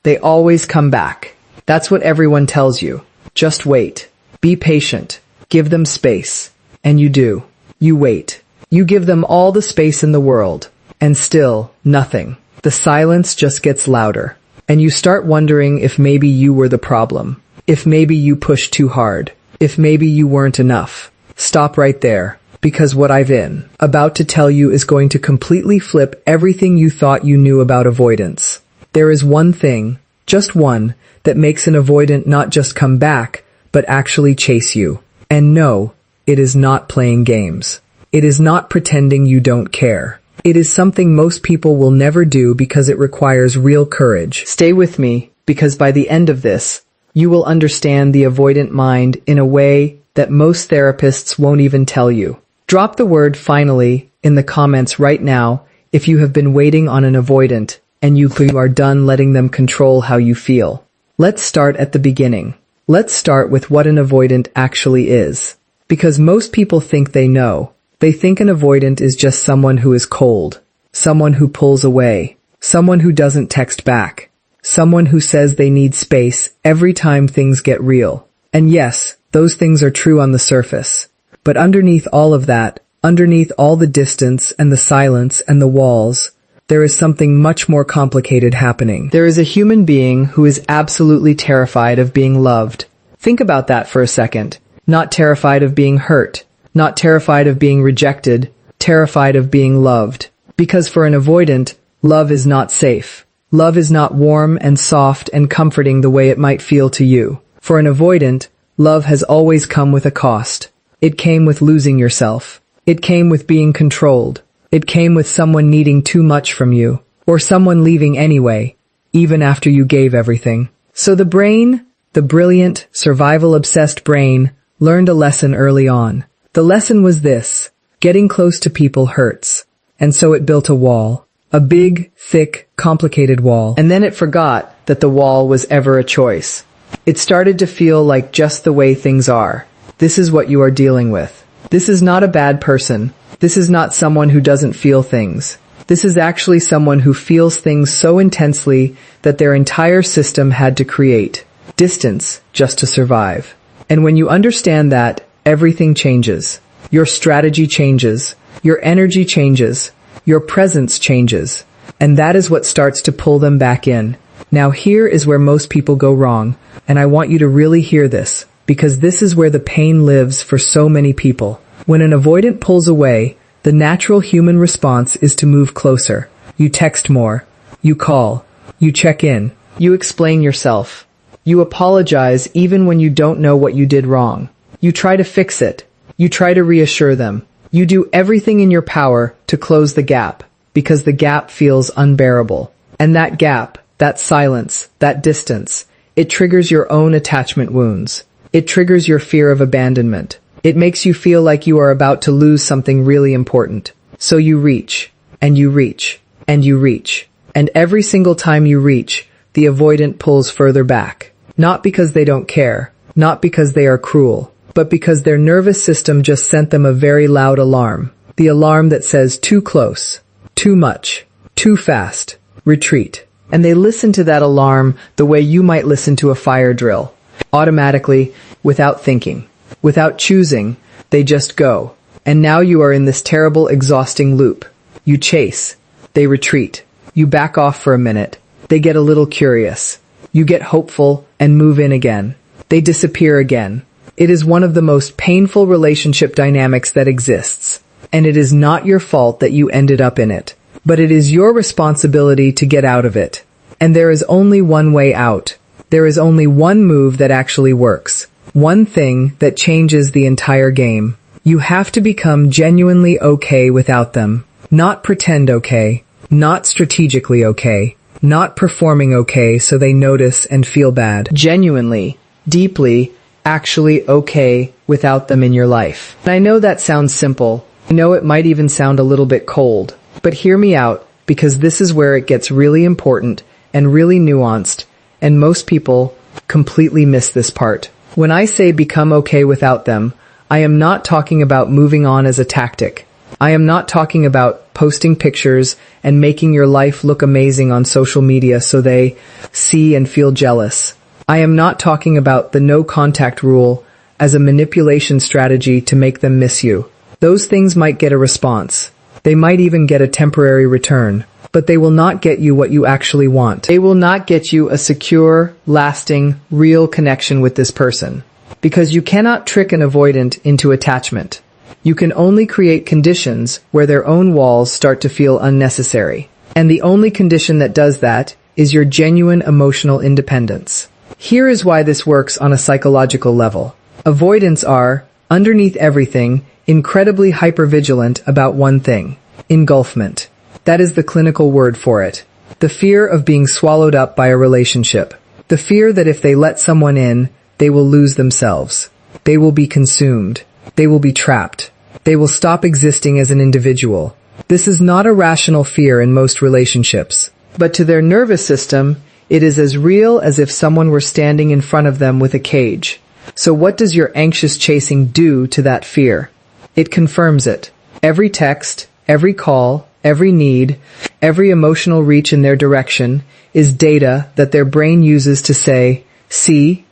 They always come back. That's what everyone tells you. Just wait. Be patient. Give them space. And you do. You wait. You give them all the space in the world. And still, nothing. The silence just gets louder. And you start wondering if maybe you were the problem. If maybe you pushed too hard. If maybe you weren't enough. Stop right there. Because what I've about to tell you is going to completely flip everything you thought you knew about avoidance. There is one thing, just one, that makes an avoidant not just come back, but actually chase you. And no, it is not playing games. It is not pretending you don't care. It is something most people will never do because it requires real courage. Stay with me, because by the end of this, you will understand the avoidant mind in a way that most therapists won't even tell you. Drop the word "finally" in the comments right now if you have been waiting on an avoidant and you are done letting them control how you feel. Let's start at the beginning. Let's start with what an avoidant actually is. Because most people think they know. They think an avoidant is just someone who is cold, someone who pulls away, someone who doesn't text back, someone who says they need space every time things get real. And yes, those things are true on the surface. But underneath all of that, underneath all the distance and the silence and the walls, there is something much more complicated happening. There is a human being who is absolutely terrified of being loved. Think about that for a second. Not terrified of being hurt. Not terrified of being rejected. Terrified of being loved. Because for an avoidant, love is not safe. Love is not warm and soft and comforting the way it might feel to you. For an avoidant, love has always come with a cost. It came with losing yourself. It came with being controlled. It came with someone needing too much from you, or someone leaving anyway, even after you gave everything. So the brain, the brilliant, survival-obsessed brain, learned a lesson early on. The lesson was this: getting close to people hurts. And so it built a wall. A big, thick, complicated wall. And then it forgot that the wall was ever a choice. It started to feel like just the way things are. This is what you are dealing with. This is not a bad person. This is not someone who doesn't feel things. This is actually someone who feels things so intensely that their entire system had to create distance just to survive. And when you understand that, everything changes. Your strategy changes. Your energy changes. Your presence changes. And that is what starts to pull them back in. Now here is where most people go wrong, and I want you to really hear this, because this is where the pain lives for so many people. When an avoidant pulls away, the natural human response is to move closer. You text more. You call. You check in. You explain yourself. You apologize even when you don't know what you did wrong. You try to fix it. You try to reassure them. You do everything in your power to close the gap, because the gap feels unbearable. And that gap, that silence, that distance, it triggers your own attachment wounds. It triggers your fear of abandonment. It makes you feel like you are about to lose something really important. So you reach, and you reach, and you reach. And every single time you reach, the avoidant pulls further back. Not because they don't care, not because they are cruel, but because their nervous system just sent them a very loud alarm. The alarm that says too close, too much, too fast, retreat. And they listen to that alarm the way you might listen to a fire drill. Automatically, without thinking, without choosing, they just go. And now you are in this terrible, exhausting loop. You chase. They retreat. You back off for a minute. They get a little curious. You get hopeful and move in again. They disappear again. It is one of the most painful relationship dynamics that exists. And it is not your fault that you ended up in it. But it is your responsibility to get out of it. And there is only one way out. There is only one move that actually works. One thing that changes the entire game. You have to become genuinely okay without them. Not pretend okay. Not strategically okay. Not performing okay so they notice and feel bad. Genuinely, deeply, actually okay without them in your life. And I know that sounds simple. I know it might even sound a little bit cold. But hear me out, because this is where it gets really important and really nuanced, and most people completely miss this part. When I say become okay without them, I am not talking about moving on as a tactic. I am not talking about posting pictures and making your life look amazing on social media so they see and feel jealous. I am not talking about the no contact rule as a manipulation strategy to make them miss you. Those things might get a response. They might even get a temporary return, but they will not get you what you actually want. They will not get you a secure, lasting, real connection with this person. Because you cannot trick an avoidant into attachment. You can only create conditions where their own walls start to feel unnecessary. And the only condition that does that is your genuine emotional independence. Here is why this works on a psychological level. Avoidants are, underneath everything, incredibly hypervigilant about one thing: engulfment. That is the clinical word for it. The fear of being swallowed up by a relationship. The fear that if they let someone in, they will lose themselves. They will be consumed. They will be trapped. They will stop existing as an individual. This is not a rational fear in most relationships. But to their nervous system, it is as real as if someone were standing in front of them with a cage. So what does your anxious chasing do to that fear? It confirms it. Every text, every call, every need, every emotional reach in their direction is data that their brain uses to say, see,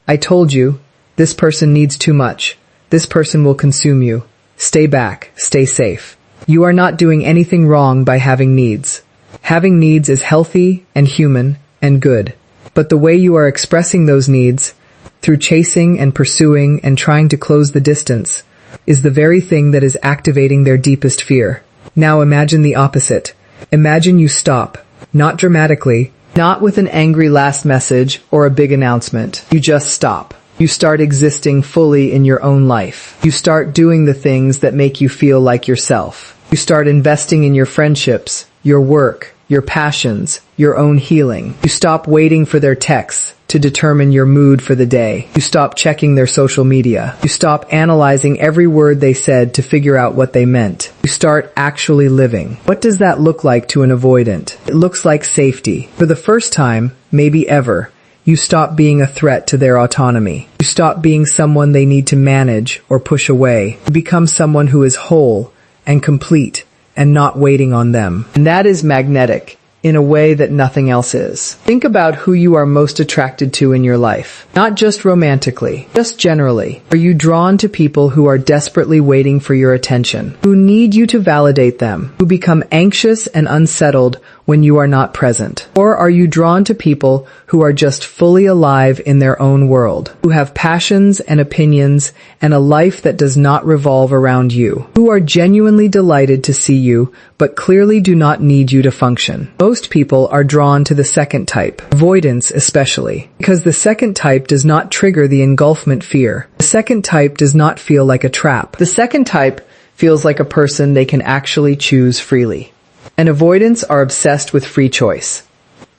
I told you, this person needs too much. This person will consume you. Stay back, stay safe. You are not doing anything wrong by having needs. Having needs is healthy and human and good. But the way you are expressing those needs, through chasing and pursuing and trying to close the distance, is the very thing that is activating their deepest fear. Now imagine the opposite. Imagine you stop, not dramatically, not with an angry last message or a big announcement. You just stop. You start existing fully in your own life. You start doing the things that make you feel like yourself. You start investing in your friendships, your work, your passions, your own healing. You stop waiting for their texts to determine your mood for the day. You stop checking their social media. You stop analyzing every word they said to figure out what they meant. You start actually living. What does that look like to an avoidant? It looks like safety. For the first time, maybe ever, you stop being a threat to their autonomy. You stop being someone they need to manage or push away. You become someone who is whole and complete and not waiting on them. And that is magnetic in a way that nothing else is. Think about who you are most attracted to in your life. Not just romantically, just generally. Are you drawn to people who are desperately waiting for your attention? Who need you to validate them? Who become anxious and unsettled when you are not present? Or are you drawn to people who are just fully alive in their own world? Who have passions and opinions and a life that does not revolve around you? Who are genuinely delighted to see you, but clearly do not need you to function? Most people are drawn to the second type, avoidance especially, because the second type does not trigger the engulfment fear. The second type does not feel like a trap. The second type feels like a person they can actually choose freely. And avoidants are obsessed with free choice.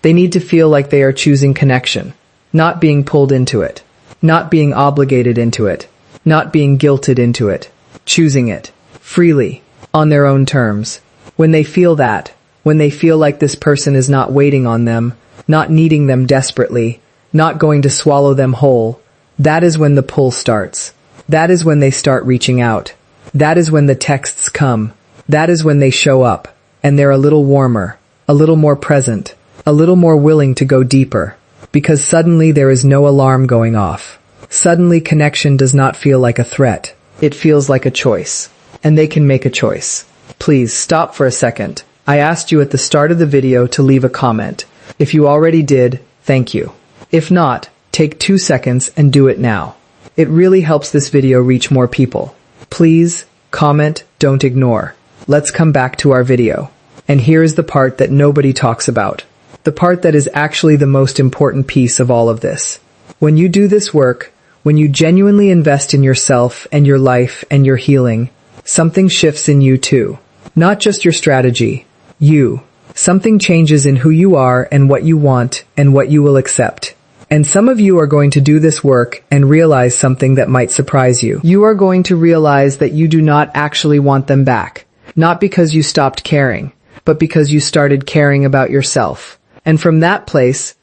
They need to feel like they are choosing connection, not being pulled into it, not being obligated into it, not being guilted into it, choosing it, freely, on their own terms. When they feel that, when they feel like this person is not waiting on them, not needing them desperately, not going to swallow them whole, that is when the pull starts. That is when they start reaching out. That is when the texts come. That is when they show up, and they're a little warmer, a little more present, a little more willing to go deeper, because suddenly there is no alarm going off. Suddenly connection does not feel like a threat. It feels like a choice. And they can make a choice. Please stop for a second. I asked you at the start of the video to leave a comment. If you already did, thank you. If not, take 2 seconds and do it now. It really helps this video reach more people. Please, comment, don't ignore. Let's come back to our video. And here is the part that nobody talks about. The part that is actually the most important piece of all of this. When you do this work, when you genuinely invest in yourself and your life and your healing, something shifts in you too. Not just your strategy. You. Something changes in who you are and what you want and what you will accept. And some of you are going to do this work and realize something that might surprise you. You are going to realize that you do not actually want them back. Not because you stopped caring, but because you started caring about yourself. And from that place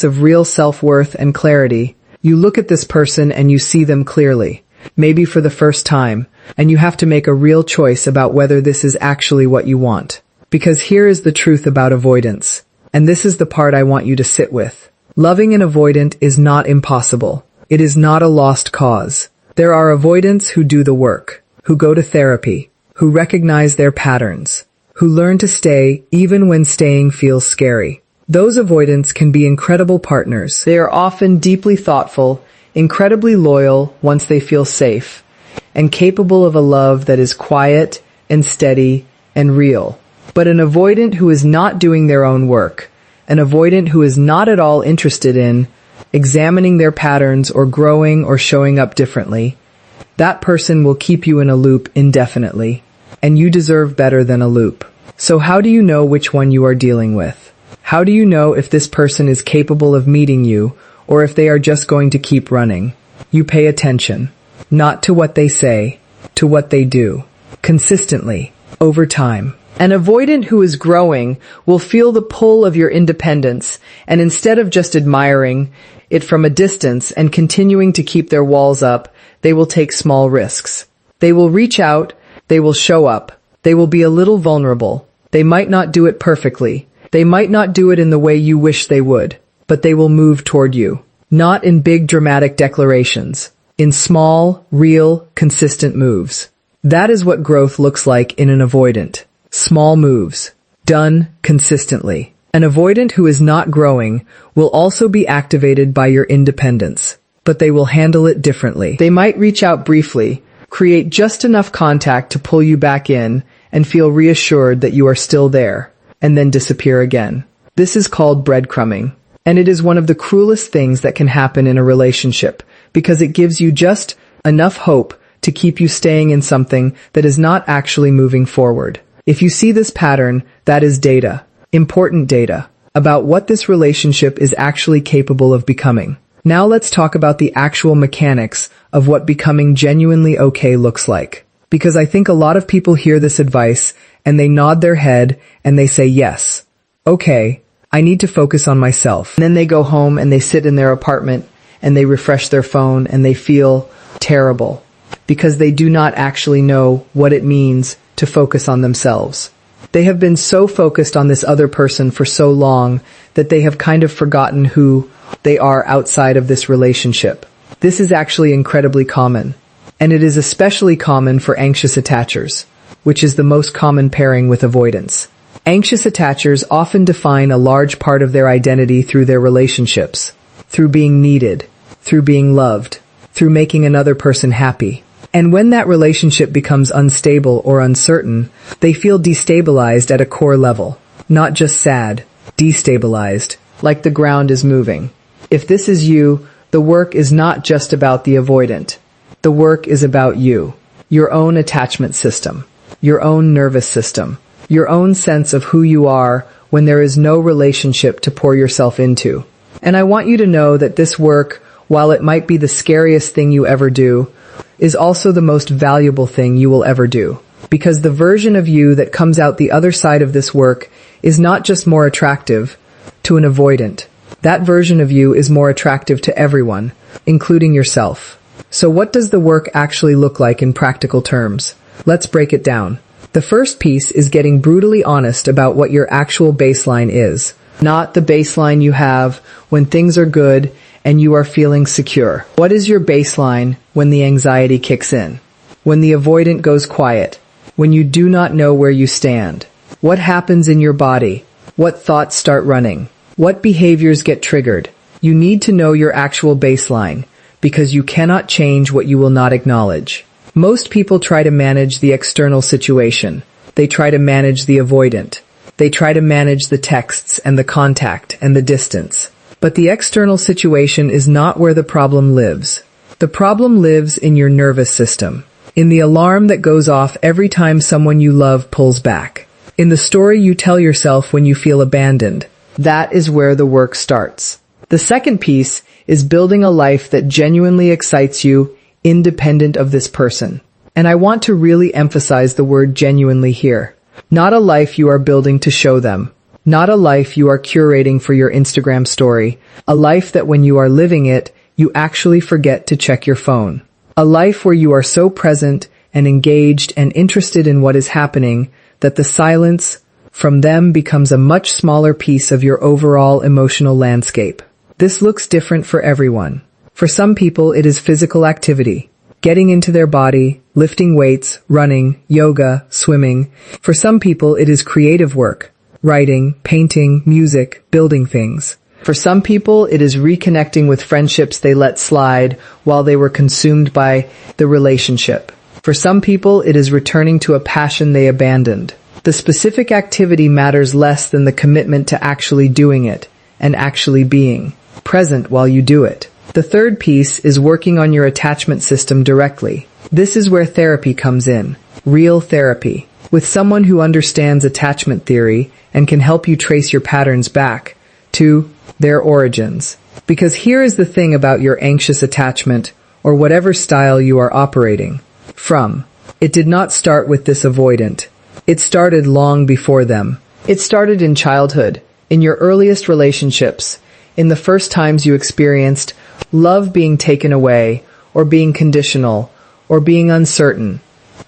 of real self-worth and clarity, you look at this person and you see them clearly. maybe for the first time, and you have to make a real choice about whether this is actually what you want. Because here is the truth about avoidance, and this is the part I want you to sit with. Loving an avoidant is not impossible. It is not a lost cause. There are avoidants who do the work, who go to therapy, who recognize their patterns, who learn to stay even when staying feels scary. Those avoidants can be incredible partners. They are often deeply thoughtful, incredibly loyal once they feel safe, and capable of a love that is quiet and steady and real. But an avoidant who is not doing their own work, an avoidant who is not at all interested in examining their patterns or growing or showing up differently, that person will keep you in a loop indefinitely, and you deserve better than a loop. So how do you know which one you are dealing with? How do you know if this person is capable of meeting you or if they are just going to keep running? You pay attention, not to what they say, to what they do, consistently, over time. An avoidant who is growing will feel the pull of your independence, and instead of just admiring it from a distance and continuing to keep their walls up, they will take small risks. They will reach out, they will show up, they will be a little vulnerable. They might not do it perfectly. They might not do it in the way you wish they would, but they will move toward you. Not in big dramatic declarations, in small, real, consistent moves. That is what growth looks like in an avoidant. Small moves, done consistently. An avoidant who is not growing will also be activated by your independence, but they will handle it differently. They might reach out briefly, create just enough contact to pull you back in, and feel reassured that you are still there, and then disappear again. This is called breadcrumbing, and it is one of the cruelest things that can happen in a relationship, because it gives you just enough hope to keep you staying in something that is not actually moving forward. If you see this pattern, that is data, important data, about what this relationship is actually capable of becoming. Now let's talk about the actual mechanics of what becoming genuinely okay looks like. Because I think a lot of people hear this advice and they nod their head and they say, yes, okay, I need to focus on myself. And then they go home and they sit in their apartment and they refresh their phone and they feel terrible because they do not actually know what it means to focus on themselves. They have been so focused on this other person for so long that they have kind of forgotten who they are outside of this relationship. This is actually incredibly common, and it is especially common for anxious attachers, which is the most common pairing with avoidance. Anxious attachers often define a large part of their identity through their relationships, through being needed, through being loved, through making another person happy. And when that relationship becomes unstable or uncertain, they feel destabilized at a core level. Not just sad, destabilized, like the ground is moving. If this is you, the work is not just about the avoidant. The work is about you, your own attachment system, your own nervous system, your own sense of who you are when there is no relationship to pour yourself into. And I want you to know that this work, while it might be the scariest thing you ever do, is also the most valuable thing you will ever do. Because the version of you that comes out the other side of this work is not just more attractive to an avoidant. That version of you is more attractive to everyone, including yourself. So what does the work actually look like in practical terms? Let's break it down. The first piece is getting brutally honest about what your actual baseline is. Not the baseline you have when things are good and you are feeling secure. What is your baseline when the anxiety kicks in? When the avoidant goes quiet? When you do not know where you stand? What happens in your body? What thoughts start running? What behaviors get triggered? You need to know your actual baseline, because you cannot change what you will not acknowledge. Most people try to manage the external situation. They try to manage the avoidant. They try to manage the texts and the contact and the distance. But the external situation is not where the problem lives. The problem lives in your nervous system, in the alarm that goes off every time someone you love pulls back, in the story you tell yourself when you feel abandoned. That is where the work starts. The second piece is building a life that genuinely excites you, independent of this person. And I want to really emphasize the word genuinely here. Not a life you are building to show them. Not a life you are curating for your Instagram story. A life that when you are living it, you actually forget to check your phone. A life where you are so present and engaged and interested in what is happening that the silence from them becomes a much smaller piece of your overall emotional landscape. This looks different for everyone. For some people, it is physical activity, getting into their body, lifting weights, running, yoga, swimming. For some people, it is creative work, writing, painting, music, building things. For some people, it is reconnecting with friendships they let slide while they were consumed by the relationship. For some people, it is returning to a passion they abandoned. The specific activity matters less than the commitment to actually doing it and actually being present while you do it. The third piece is working on your attachment system directly. This is where therapy comes in. Real therapy. With someone who understands attachment theory and can help you trace your patterns back to their origins. Because here is the thing about your anxious attachment, or whatever style you are operating from. It did not start with this avoidant. It started long before them. It started in childhood, in your earliest relationships, in the first times you experienced love being taken away, or being conditional, or being uncertain.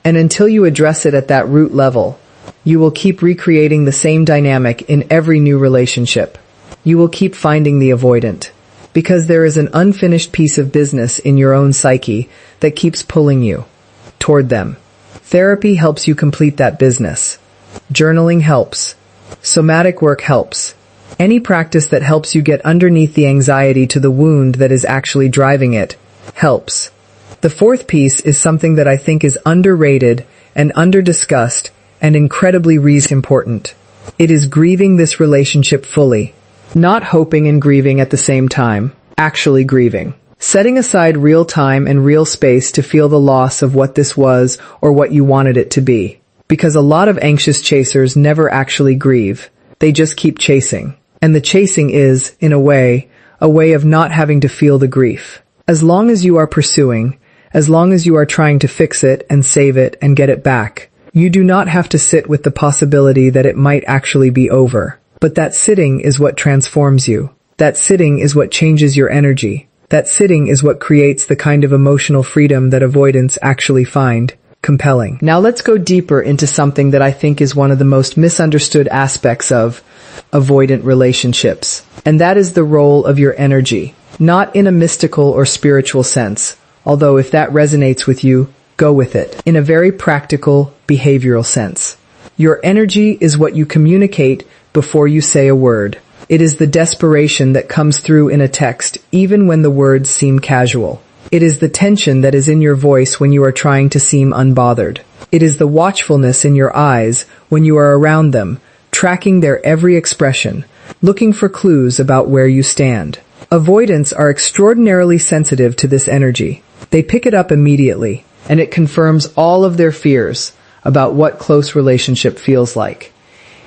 And until you address it at that root level, you will keep recreating the same dynamic in every new relationship. You will keep finding the avoidant, because there is an unfinished piece of business in your own psyche that keeps pulling you toward them. Therapy helps you complete that business. Journaling helps. Somatic work helps. Any practice that helps you get underneath the anxiety to the wound that is actually driving it helps. The fourth piece is something that I think is underrated and under-discussed and incredibly important. It is grieving this relationship fully. Not hoping and grieving at the same time. Actually grieving. Setting aside real time and real space to feel the loss of what this was or what you wanted it to be. Because a lot of anxious chasers never actually grieve. They just keep chasing. And the chasing is, in a way of not having to feel the grief. As long as you are pursuing, as long as you are trying to fix it and save it and get it back, you do not have to sit with the possibility that it might actually be over. But that sitting is what transforms you. That sitting is what changes your energy. That sitting is what creates the kind of emotional freedom that avoidants actually find compelling. Now let's go deeper into something that I think is one of the most misunderstood aspects of avoidant relationships. And that is the role of your energy. Not in a mystical or spiritual sense, although if that resonates with you, go with it. In a very practical, behavioral sense. Your energy is what you communicate before you say a word. It is the desperation that comes through in a text, even when the words seem casual. It is the tension that is in your voice when you are trying to seem unbothered. It is the watchfulness in your eyes when you are around them, tracking their every expression, looking for clues about where you stand. Avoidants are extraordinarily sensitive to this energy. They pick it up immediately, and it confirms all of their fears about what close relationship feels like.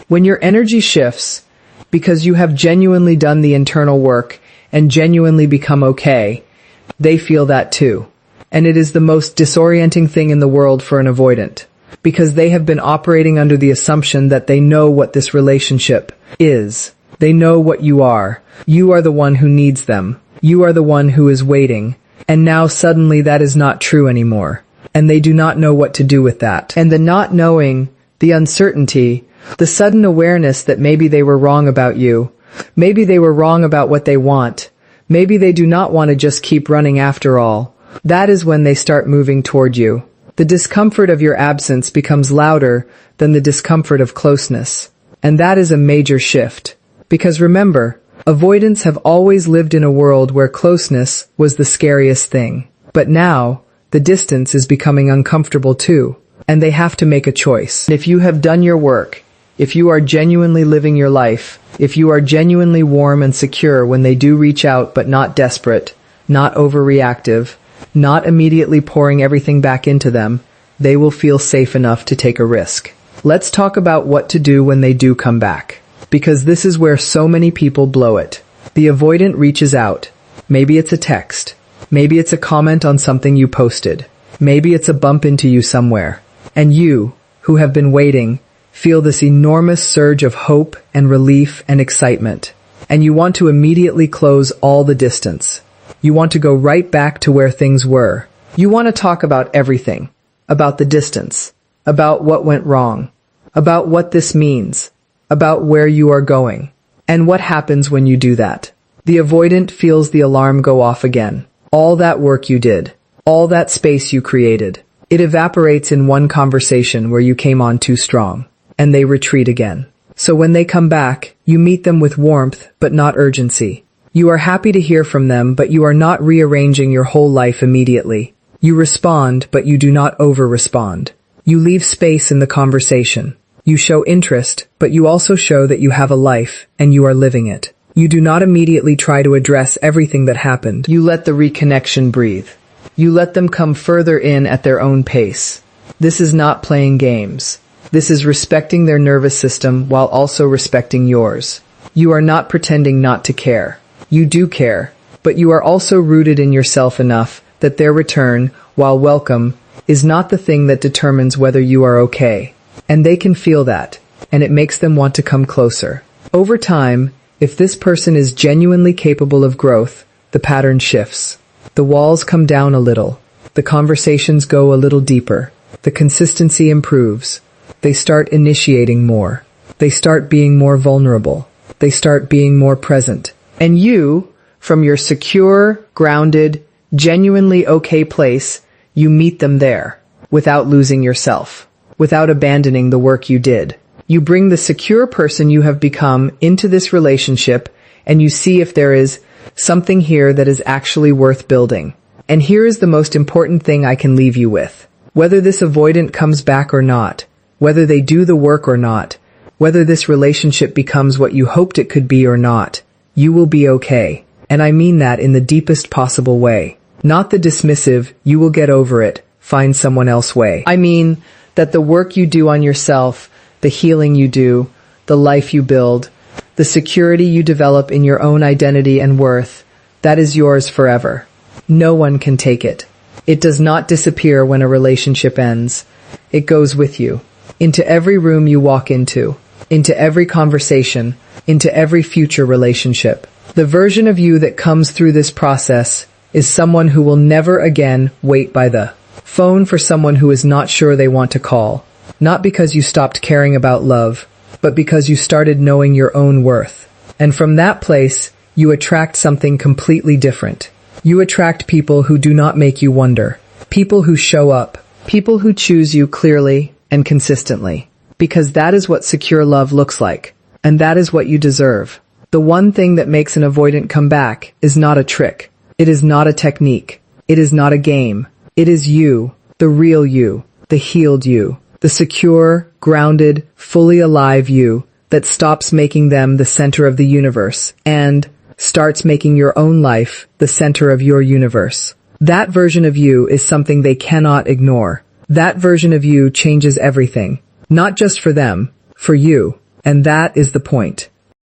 When your energy shifts, because you have genuinely done the internal work and genuinely become okay, they feel that too. And it is the most disorienting thing in the world for an avoidant, because they have been operating under the assumption that they know what this relationship is. They know what you are. You are the one who needs them. You are the one who is waiting. And now suddenly that is not true anymore. And they do not know what to do with that. And the not knowing, the uncertainty, the sudden awareness that maybe they were wrong about you. Maybe they were wrong about what they want. Maybe they do not want to just keep running after all. That is when they start moving toward you. The discomfort of your absence becomes louder than the discomfort of closeness. And that is a major shift. Because remember, avoidants have always lived in a world where closeness was the scariest thing. But now, the distance is becoming uncomfortable too. And they have to make a choice. If you have done your work, if you are genuinely living your life, if you are genuinely warm and secure when they do reach out but not desperate, not overreactive, not immediately pouring everything back into them, they will feel safe enough to take a risk. Let's talk about what to do when they do come back. Because this is where so many people blow it. The avoidant reaches out. Maybe it's a text. Maybe it's a comment on something you posted. Maybe it's a bump into you somewhere. And you, who have been waiting, feel this enormous surge of hope and relief and excitement. And you want to immediately close all the distance. You want to go right back to where things were. You want to talk about everything. About the distance. About what went wrong. About what this means. About where you are going. And what happens when you do that. The avoidant feels the alarm go off again. All that work you did. All that space you created. It evaporates in one conversation where you came on too strong. And they retreat again. So when they come back, you meet them with warmth, but not urgency. You are happy to hear from them, but you are not rearranging your whole life immediately. You respond, but you do not over-respond. You leave space in the conversation. You show interest, but you also show that you have a life, and you are living it. You do not immediately try to address everything that happened. You let the reconnection breathe. You let them come further in at their own pace. This is not playing games. This is respecting their nervous system while also respecting yours. You are not pretending not to care. You do care, but you are also rooted in yourself enough that their return, while welcome, is not the thing that determines whether you are okay. And they can feel that, and it makes them want to come closer. Over time, if this person is genuinely capable of growth, the pattern shifts. The walls come down a little. The conversations go a little deeper. The consistency improves. They start initiating more. They start being more vulnerable. They start being more present. And you, from your secure, grounded, genuinely okay place, you meet them there, without losing yourself, without abandoning the work you did. You bring the secure person you have become into this relationship, and you see if there is something here that is actually worth building. And here is the most important thing I can leave you with. Whether this avoidant comes back or not, whether they do the work or not, whether this relationship becomes what you hoped it could be or not, you will be okay. And I mean that in the deepest possible way. Not the dismissive, you will get over it, find someone else way. I mean that the work you do on yourself, the healing you do, the life you build, the security you develop in your own identity and worth, that is yours forever. No one can take it. It does not disappear when a relationship ends. It goes with you. Into every room you walk into every conversation, into every future relationship. The version of you that comes through this process is someone who will never again wait by the phone for someone who is not sure they want to call. Not because you stopped caring about love, but because you started knowing your own worth. And from that place, you attract something completely different. You attract people who do not make you wonder. People who show up. People who choose you clearly and consistently. Because that is what secure love looks like. And that is what you deserve. The one thing that makes an avoidant come back is not a trick. It is not a technique. It is not a game. It is you, the real you, the healed you, the secure, grounded, fully alive you that stops making them the center of the universe and starts making your own life the center of your universe. That version of you is something they cannot ignore. That version of you changes everything. Not just for them, for you. And that is the point.